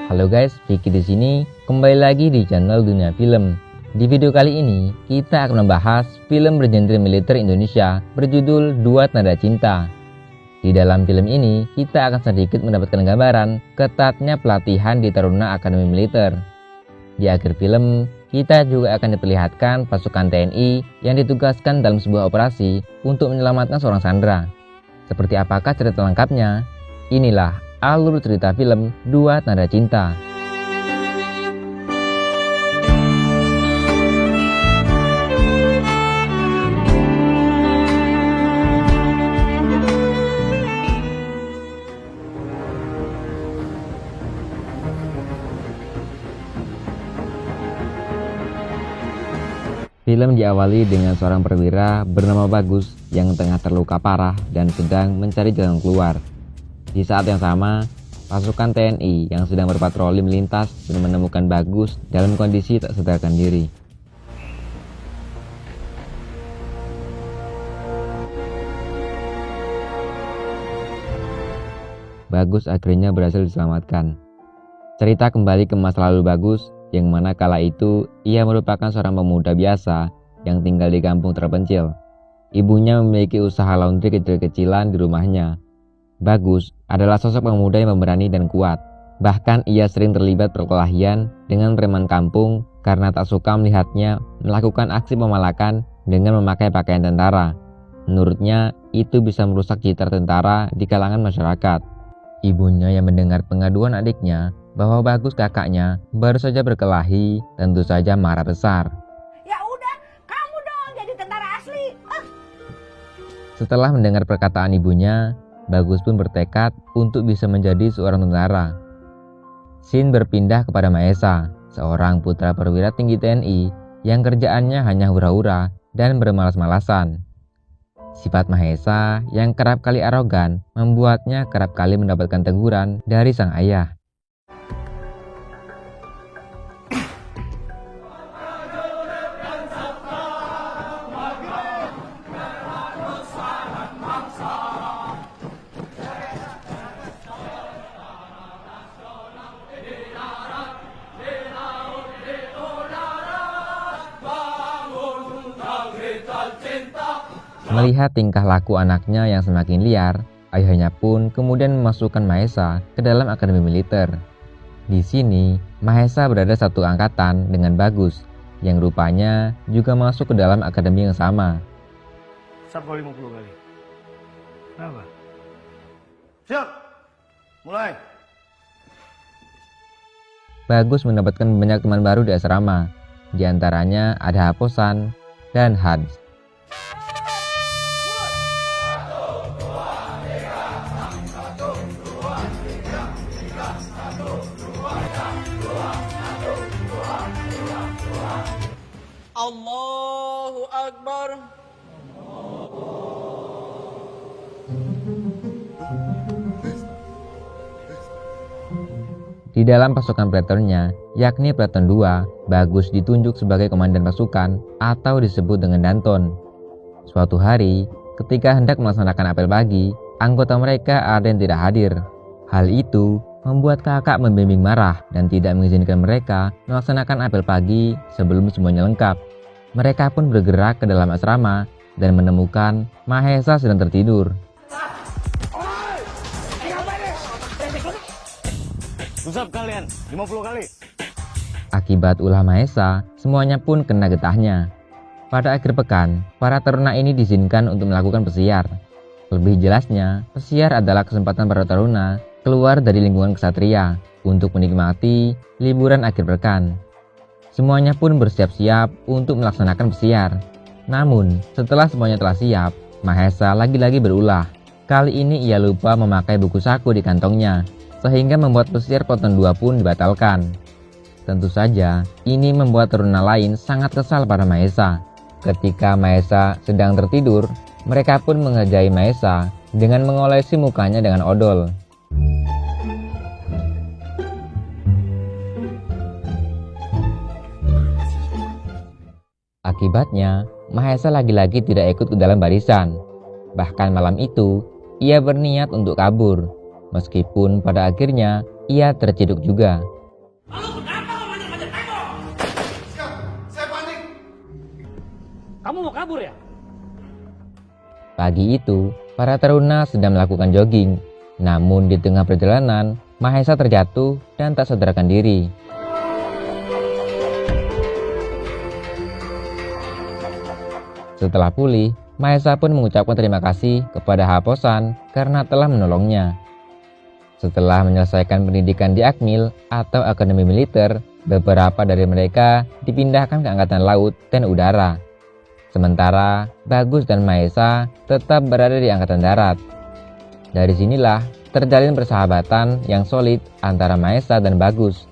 Halo guys, Vicky di sini. Kembali lagi di channel Dunia Film. Di video kali ini kita akan membahas film bergenre militer Indonesia berjudul Dua Tanda Cinta. Di dalam film ini kita akan sedikit mendapatkan gambaran ketatnya pelatihan di Taruna Akademi Militer. Di akhir film kita juga akan diperlihatkan pasukan TNI yang ditugaskan dalam sebuah operasi untuk menyelamatkan seorang sandera. Seperti apakah cerita lengkapnya? Inilah alur cerita film Dua Tanda Cinta. Film diawali dengan seorang perwira bernama Bagus yang tengah terluka parah dan sedang mencari jalan keluar. Di saat yang sama, pasukan TNI yang sedang berpatroli melintas dan menemukan Bagus dalam kondisi tak sadarkan diri. Bagus akhirnya berhasil diselamatkan. Cerita kembali ke masa lalu Bagus, yang mana kala itu ia merupakan seorang pemuda biasa yang tinggal di kampung terpencil. Ibunya memiliki usaha laundry kecil-kecilan di rumahnya. Bagus adalah sosok pemuda yang pemberani dan kuat. Bahkan ia sering terlibat perkelahian dengan preman kampung karena tak suka melihatnya melakukan aksi pemalakan dengan memakai pakaian tentara. Menurutnya itu bisa merusak citra tentara di kalangan masyarakat. Ibunya yang mendengar pengaduan adiknya bahwa Bagus kakaknya baru saja berkelahi tentu saja marah besar. Ya udah, kamu dong jadi tentara asli. Setelah mendengar perkataan ibunya, Bagus pun bertekad untuk bisa menjadi seorang tentara. Scene berpindah kepada Mahesa, seorang putra perwira tinggi TNI yang kerjaannya hanya hura-hura dan bermalas-malasan. Sifat Mahesa yang kerap kali arogan membuatnya kerap kali mendapatkan teguran dari sang ayah. Melihat tingkah laku anaknya yang semakin liar, ayahnya pun kemudian memasukkan Mahesa ke dalam akademi militer. Di sini, Mahesa berada satu angkatan dengan Bagus, yang rupanya juga masuk ke dalam akademi yang sama. Sab kali 50 kali. Kenapa? Siap! Mulai! Bagus mendapatkan banyak teman baru di asrama, di antaranya ada Haposan dan Hans. Allahu Akbar. Di dalam pasukan Platonnya, yakni Platon 2, Bagus ditunjuk sebagai komandan pasukan atau disebut dengan Danton. Suatu hari, ketika hendak melaksanakan apel pagi, anggota mereka ada yang tidak hadir. Hal itu membuat kakak membimbing marah dan tidak mengizinkan mereka melaksanakan apel pagi sebelum semuanya lengkap. Mereka pun bergerak ke dalam asrama dan menemukan Mahesa sedang tertidur. Usap kalian, 50 kali. Akibat ulah Mahesa, semuanya pun kena getahnya. Pada akhir pekan, para taruna ini diizinkan untuk melakukan pesiar. Lebih jelasnya, pesiar adalah kesempatan para taruna keluar dari lingkungan ksatria untuk menikmati liburan akhir pekan. Semuanya pun bersiap-siap untuk melaksanakan pesiar. Namun, setelah semuanya telah siap, Mahesa lagi-lagi berulah. Kali ini ia lupa memakai buku saku di kantongnya, sehingga membuat pesiar Platon 2 pun dibatalkan. Tentu saja, ini membuat taruna lain sangat kesal pada Mahesa. Ketika Mahesa sedang tertidur, mereka pun mengerjai Mahesa dengan mengolesi mukanya dengan odol. Akibatnya, Mahesa lagi-lagi tidak ikut ke dalam barisan. Bahkan malam itu, ia berniat untuk kabur. Meskipun pada akhirnya ia terciduk juga. Lalu kenapa kau manjat-manjat tembok? Siap, saya panik. Kamu mau kabur ya? Pagi itu, para taruna sedang melakukan jogging. Namun di tengah perjalanan, Mahesa terjatuh dan tak sadarkan diri. Setelah pulih, Mahesa pun mengucapkan terima kasih kepada Haposan karena telah menolongnya. Setelah menyelesaikan pendidikan di Akmil atau Akademi Militer, beberapa dari mereka dipindahkan ke Angkatan Laut dan Udara. Sementara Bagus dan Mahesa tetap berada di Angkatan Darat. Dari sinilah terjalin persahabatan yang solid antara Mahesa dan Bagus.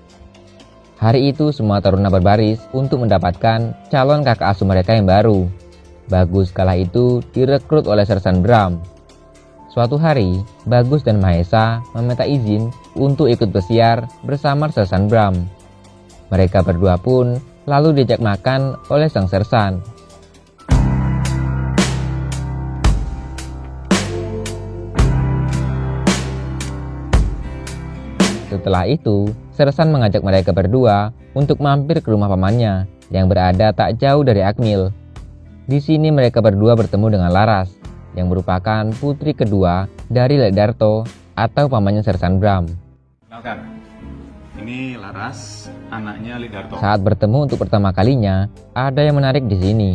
Hari itu semua taruna berbaris untuk mendapatkan calon kakak asuh mereka yang baru. Bagus kala itu direkrut oleh Sersan Bram. Suatu hari, Bagus dan Mahesa meminta izin untuk ikut bersiar bersama Sersan Bram. Mereka berdua pun lalu diajak makan oleh sang sersan. Setelah itu, Sersan mengajak mereka berdua untuk mampir ke rumah pamannya yang berada tak jauh dari Akmil. Di sini mereka berdua bertemu dengan Laras, yang merupakan putri kedua dari Ledarto atau pamannya Sersan Bram. Kenalkan, ini Laras, anaknya Lidarto. Saat bertemu untuk pertama kalinya, ada yang menarik di sini,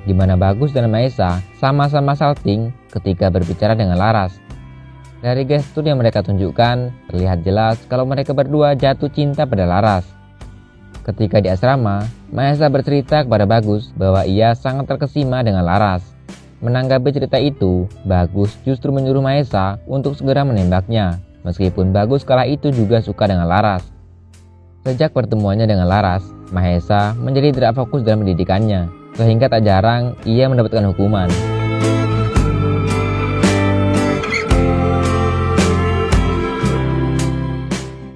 di mana Bagus dan Mahesa sama-sama salting ketika berbicara dengan Laras. Dari gestur yang mereka tunjukkan, terlihat jelas kalau mereka berdua jatuh cinta pada Laras. Ketika di asrama, Mahesa bercerita kepada Bagus bahwa ia sangat terkesima dengan Laras. Menanggapi cerita itu, Bagus justru menyuruh Mahesa untuk segera menembaknya, meskipun Bagus kala itu juga suka dengan Laras. Sejak pertemuannya dengan Laras, Mahesa menjadi tidak fokus dalam pendidikannya, sehingga tak jarang ia mendapatkan hukuman.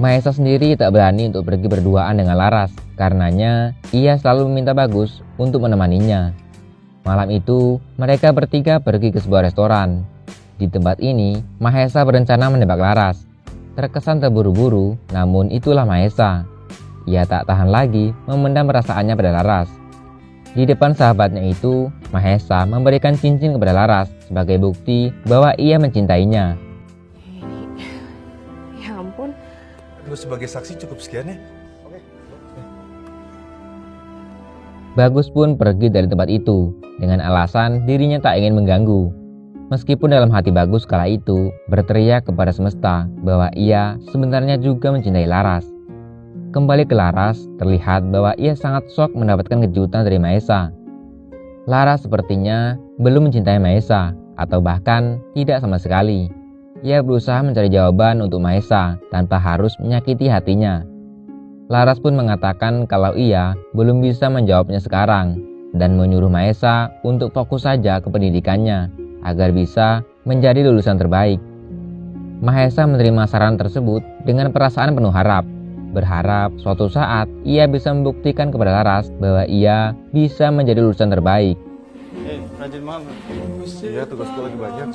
Mahesa sendiri tak berani untuk pergi berduaan dengan Laras, karenanya ia selalu meminta Bagus untuk menemaninya. Malam itu, mereka bertiga pergi ke sebuah restoran. Di tempat ini, Mahesa berencana menembak Laras. Terkesan terburu-buru, namun itulah Mahesa. Ia tak tahan lagi memendam perasaannya pada Laras. Di depan sahabatnya itu, Mahesa memberikan cincin kepada Laras sebagai bukti bahwa ia mencintainya. Ya ampun. Lu sebagai saksi cukup sekian ya? Bagus pun pergi dari tempat itu dengan alasan dirinya tak ingin mengganggu. Meskipun dalam hati Bagus kala itu berteriak kepada semesta bahwa ia sebenarnya juga mencintai Laras. Kembali ke Laras, terlihat bahwa ia sangat shock mendapatkan kejutan dari Mahesa. Laras sepertinya belum mencintai Mahesa atau bahkan tidak sama sekali. Ia berusaha mencari jawaban untuk Mahesa tanpa harus menyakiti hatinya. Laras pun mengatakan kalau ia belum bisa menjawabnya sekarang dan menyuruh Mahesa untuk fokus saja ke pendidikannya agar bisa menjadi lulusan terbaik. Mahesa menerima saran tersebut dengan perasaan penuh harap, berharap suatu saat ia bisa membuktikan kepada Laras bahwa ia bisa menjadi lulusan terbaik. Rajin banget. Iya, tugasku lagi banyak.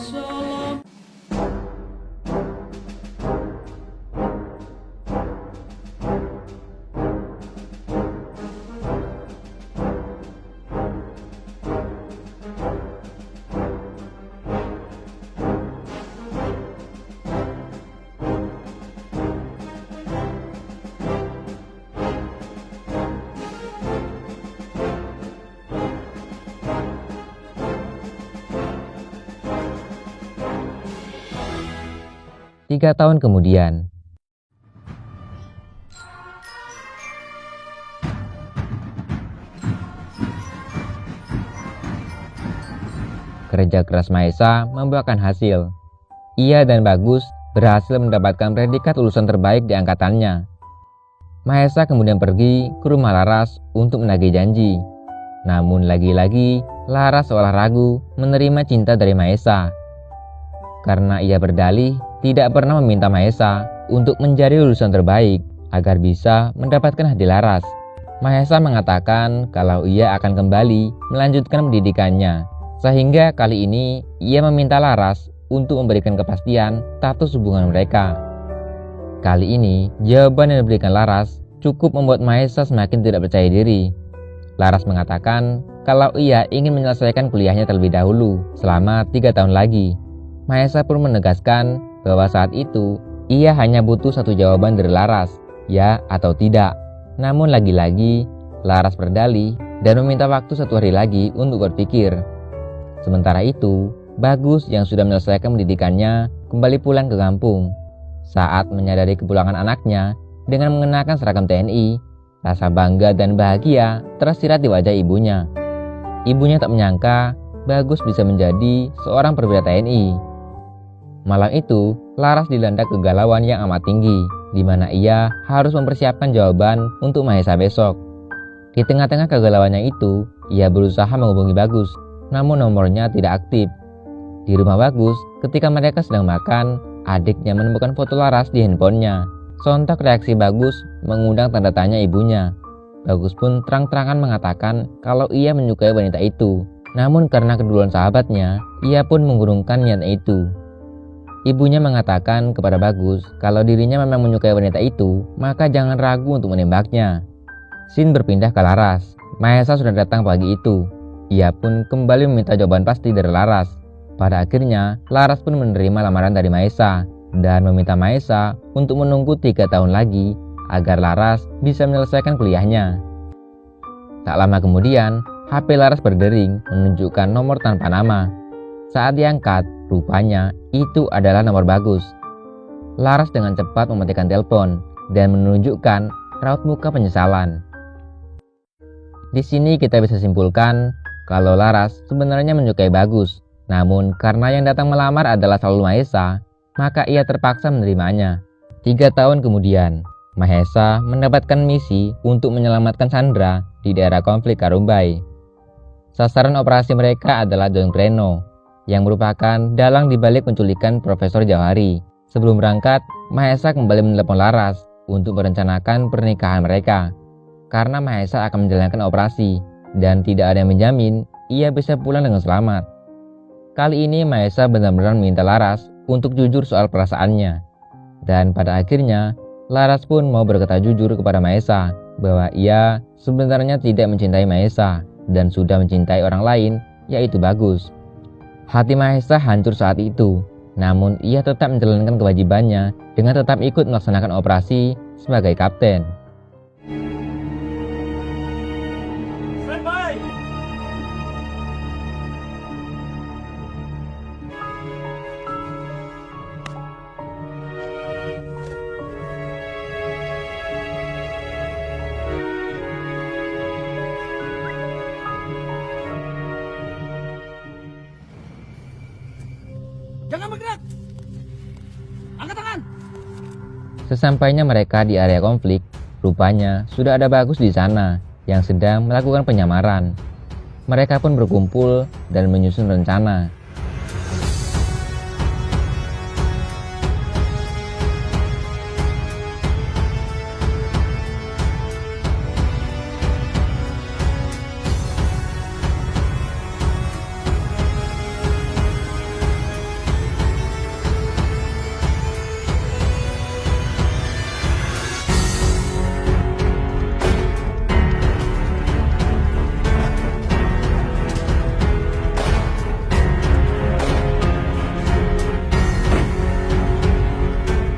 3 tahun kemudian, kerja keras Mahesa membuahkan hasil. Ia dan Bagus berhasil mendapatkan predikat lulusan terbaik di angkatannya. Mahesa kemudian pergi ke rumah Laras untuk menagih janji. Namun lagi-lagi Laras seolah ragu menerima cinta dari Mahesa. Karena ia berdalih tidak pernah meminta Mahesa untuk menjadi lulusan terbaik agar bisa mendapatkan hati Laras. Mahesa mengatakan kalau ia akan kembali melanjutkan pendidikannya, sehingga kali ini ia meminta Laras untuk memberikan kepastian status hubungan mereka. Kali ini jawaban yang diberikan Laras cukup membuat Mahesa semakin tidak percaya diri. Laras mengatakan kalau ia ingin menyelesaikan kuliahnya terlebih dahulu selama 3 tahun lagi. Mahesa pun menegaskan bahwa saat itu ia hanya butuh satu jawaban dari Laras, ya atau tidak. Namun lagi-lagi Laras berdalih dan meminta waktu 1 hari lagi untuk berpikir. Sementara itu, Bagus yang sudah menyelesaikan pendidikannya kembali pulang ke kampung. Saat menyadari kepulangan anaknya dengan mengenakan seragam TNI, rasa bangga dan bahagia tersirat di wajah ibunya. Ibunya tak menyangka Bagus bisa menjadi seorang perwira TNI. Malam itu, Laras dilanda kegalauan yang amat tinggi, di mana ia harus mempersiapkan jawaban untuk Mahesa besok. Di tengah-tengah kegalauannya itu, ia berusaha menghubungi Bagus, namun nomornya tidak aktif. Di rumah Bagus, ketika mereka sedang makan, adiknya menemukan foto Laras di handphonenya. Sontak reaksi Bagus mengundang tanda tanya ibunya. Bagus pun terang-terangan mengatakan kalau ia menyukai wanita itu. Namun karena keduluan sahabatnya, ia pun mengurungkan niatnya itu. Ibunya mengatakan kepada Bagus kalau dirinya memang menyukai wanita itu, maka jangan ragu untuk menembaknya. Scene berpindah ke Laras. Mahesa sudah datang pagi itu. Ia pun kembali meminta jawaban pasti dari Laras. Pada akhirnya, Laras pun menerima lamaran dari Mahesa dan meminta Mahesa untuk menunggu 3 tahun lagi agar Laras bisa menyelesaikan kuliahnya. Tak lama kemudian, HP Laras berdering menunjukkan nomor tanpa nama. Saat diangkat, rupanya itu adalah nomor Bagus. Laras dengan cepat mematikan telepon dan menunjukkan raut muka penyesalan. Di sini kita bisa simpulkan kalau Laras sebenarnya menyukai Bagus. Namun karena yang datang melamar adalah selalu Mahesa, maka ia terpaksa menerimanya. 3 tahun kemudian, Mahesa mendapatkan misi untuk menyelamatkan Chandra di daerah konflik Karumbai. Sasaran operasi mereka adalah John Kreno, yang merupakan dalang dibalik penculikan Profesor Jauhari. Sebelum berangkat, Mahesa kembali menelepon Laras untuk merencanakan pernikahan mereka. Karena Mahesa akan menjalankan operasi dan tidak ada yang menjamin ia bisa pulang dengan selamat. Kali ini Mahesa benar-benar meminta Laras untuk jujur soal perasaannya. Dan pada akhirnya, Laras pun mau berkata jujur kepada Mahesa bahwa ia sebenarnya tidak mencintai Mahesa dan sudah mencintai orang lain, yaitu Bagus. Hati Mahesa hancur saat itu, namun ia tetap menjalankan kewajibannya dengan tetap ikut melaksanakan operasi sebagai kapten. Standby! Jangan bergerak! Angkat tangan! Sesampainya mereka di area konflik, rupanya sudah ada Bagus di sana yang sedang melakukan penyamaran. Mereka pun berkumpul dan menyusun rencana.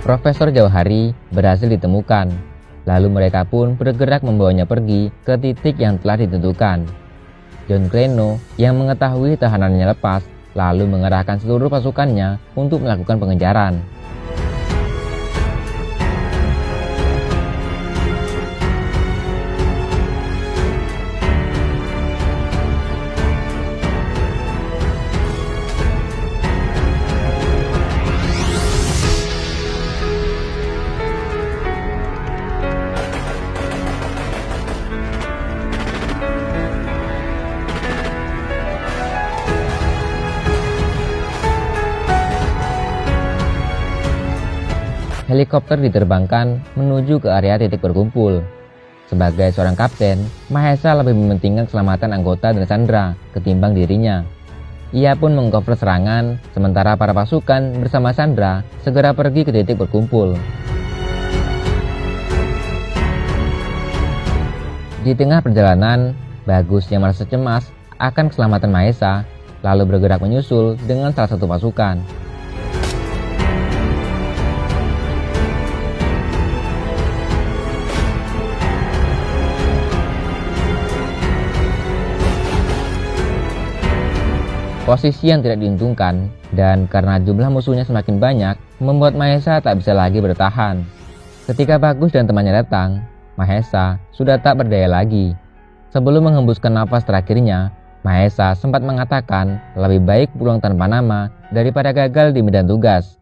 Profesor Jauhari berhasil ditemukan, lalu mereka pun bergerak membawanya pergi ke titik yang telah ditentukan. John Kreno yang mengetahui tahanannya lepas, lalu mengerahkan seluruh pasukannya untuk melakukan pengejaran. Helikopter diterbangkan menuju ke area titik berkumpul. Sebagai seorang kapten, Mahesa lebih mementingkan keselamatan anggota dan Chandra ketimbang dirinya. Ia pun mengcover serangan, sementara para pasukan bersama Chandra segera pergi ke titik berkumpul. Di tengah perjalanan, Bagus yang merasa cemas akan keselamatan Mahesa lalu bergerak menyusul dengan salah satu pasukan. Posisi yang tidak diuntungkan dan karena jumlah musuhnya semakin banyak membuat Mahesa tak bisa lagi bertahan. Ketika Bagus dan temannya datang, Mahesa sudah tak berdaya lagi. Sebelum menghembuskan nafas terakhirnya, Mahesa sempat mengatakan lebih baik pulang tanpa nama daripada gagal di medan tugas.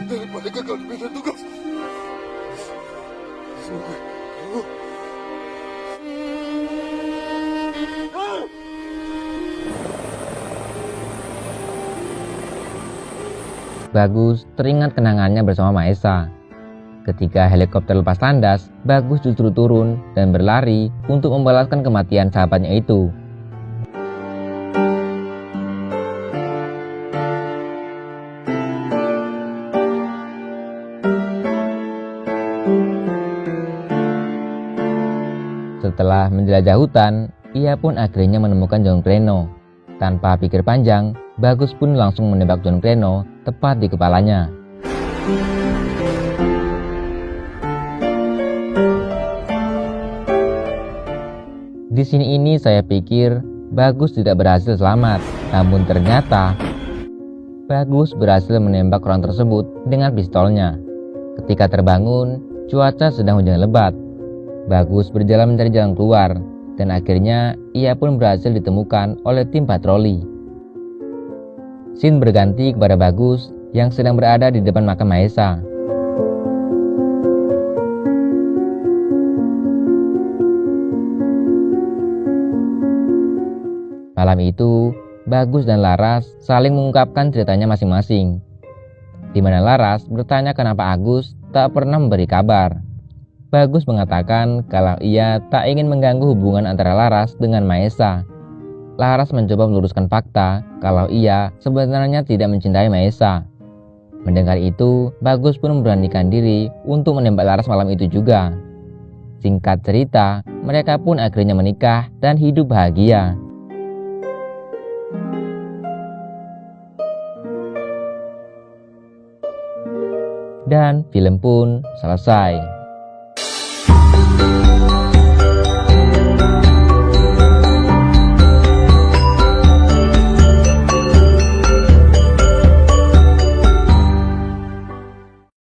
Daripada gagal di medan tugas. Bagus teringat kenangannya bersama Mahesa. Ketika helikopter lepas landas, Bagus justru turun dan berlari untuk membalaskan kematian sahabatnya itu. Setelah menjelajah hutan, ia pun akhirnya menemukan John Kreno. Tanpa pikir panjang, Bagus pun langsung menembak John Kreno tepat di kepalanya. Di sini saya pikir Bagus tidak berhasil selamat, namun ternyata Bagus berhasil menembak orang tersebut dengan pistolnya. Ketika terbangun, cuaca sedang hujan lebat. Bagus berjalan mencari jalan keluar, dan akhirnya ia pun berhasil ditemukan oleh tim patroli. Scene berganti kepada Bagus yang sedang berada di depan makam Mahesa. Malam itu, Bagus dan Laras saling mengungkapkan ceritanya masing-masing. Di mana Laras bertanya kenapa Agus tak pernah memberi kabar. Bagus mengatakan kalau ia tak ingin mengganggu hubungan antara Laras dengan Mahesa. Laras mencoba meluruskan fakta kalau ia sebenarnya tidak mencintai Mahesa. Mendengar itu, Bagus pun memberanikan diri untuk menembak Laras malam itu juga. Singkat cerita, mereka pun akhirnya menikah dan hidup bahagia. Dan film pun selesai.